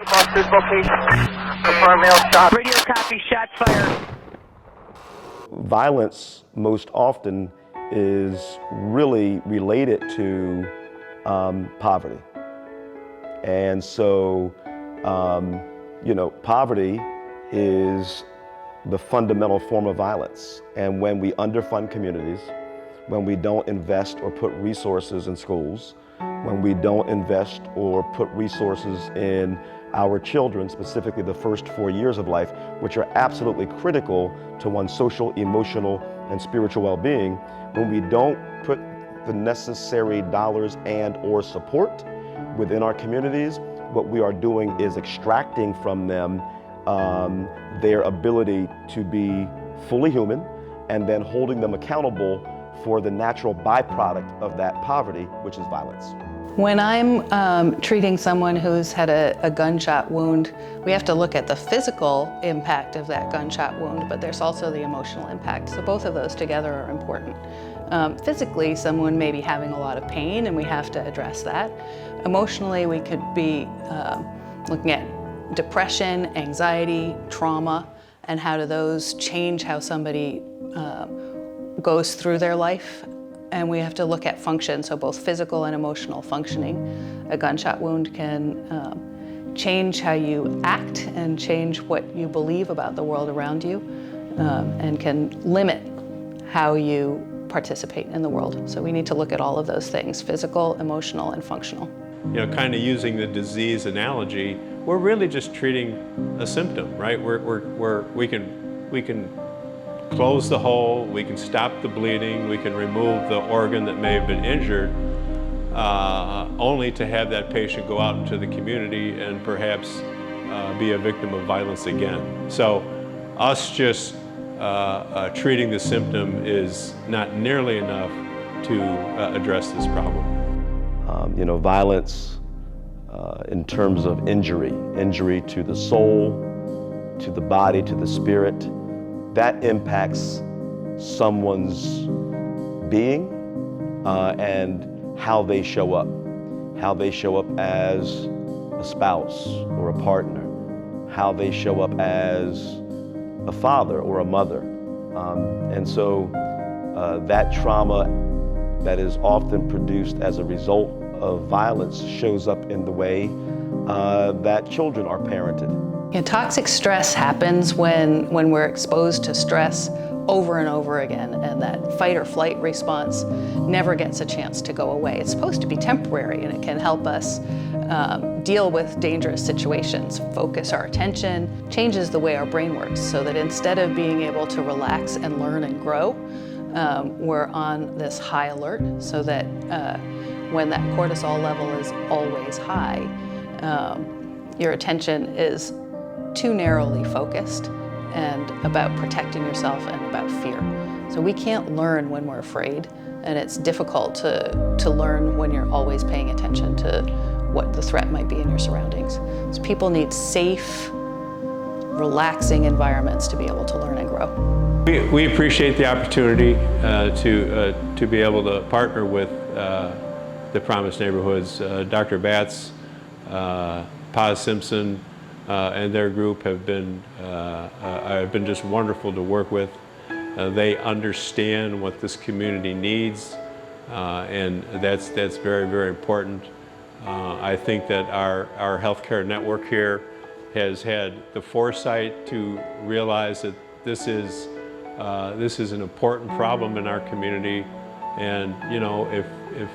Officer's location. Confirm male shot. Radio copy, shots fired. Violence most often is really related to poverty. And so, poverty is the fundamental form of violence. And when we underfund communities, when we don't invest or put resources in schools, when we don't invest or put resources in our children, specifically the first 4 years of life, which are absolutely critical to one's social, emotional, and spiritual well-being, when we don't put the necessary dollars and or support within our communities, what we are doing is extracting from them their ability to be fully human, and then holding them accountable for the natural byproduct of that poverty, which is violence. When I'm treating someone who's had a gunshot wound, we have to look at the physical impact of that gunshot wound, but there's also the emotional impact. So both of those together are important. Physically, someone may be having a lot of pain and we have to address that. Emotionally, we could be looking at depression, anxiety, trauma, and how do those change how somebody goes through their life. And we have to look at function, so both physical and emotional functioning. A gunshot wound can change how you act and change what you believe about the world around you, and can limit how you participate in the world. So we need to look at all of those things, physical, emotional, and functional. Kind of using the disease analogy, we're really just treating a symptom, right? We can close the hole, we can stop the bleeding, we can remove the organ that may have been injured, only to have that patient go out into the community and perhaps be a victim of violence again. So us just treating the symptom is not nearly enough to address this problem. Violence in terms of injury to the soul, to the body, to the spirit, that impacts someone's being and how they show up as a spouse or a partner, how they show up as a father or a mother. And so that trauma that is often produced as a result of violence shows up in the way that children are parented. Toxic stress happens when we're exposed to stress over and over again, and that fight or flight response never gets a chance to go away. It's supposed to be temporary, and it can help us deal with dangerous situations, focus our attention, changes the way our brain works, so that instead of being able to relax and learn and grow, we're on this high alert, so that when that cortisol level is always high, your attention is too narrowly focused and about protecting yourself and about fear. So we can't learn when we're afraid, and it's difficult to learn when you're always paying attention to what the threat might be in your surroundings. So people need safe, relaxing environments to be able to learn and grow. We appreciate the opportunity to be able to partner with the Promised Neighborhoods. Dr. Batts, Paz Simpson, and their group have been just wonderful to work with. They understand what this community needs, and that's very, very important. I think that our healthcare network here has had the foresight to realize that this is an important problem in our community, and if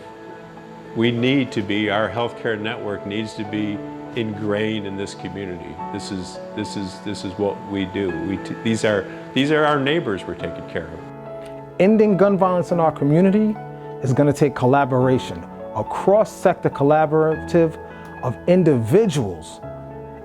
we need to be, our healthcare network needs to be ingrained in this community. This is what we do. These are our neighbors we're taking care of. Ending gun violence in our community is going to take collaboration, a cross-sector collaborative of individuals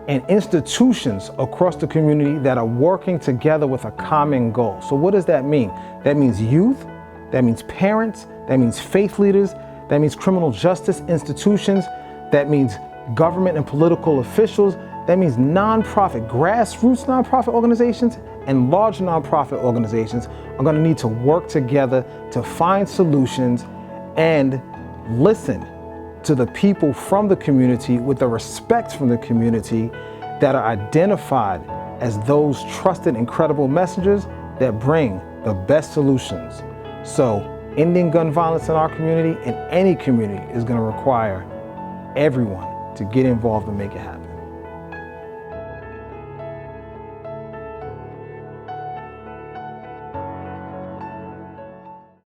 and institutions across the community that are working together with a common goal. So what does that mean? That means youth, that means parents, that means faith leaders, that means criminal justice institutions, that means government and political officials, that means nonprofit, grassroots nonprofit organizations and large nonprofit organizations are going to need to work together to find solutions and listen to the people from the community with the respect from the community that are identified as those trusted and credible messengers that bring the best solutions. So ending gun violence in our community and any community is going to require everyone to get involved and make it happen.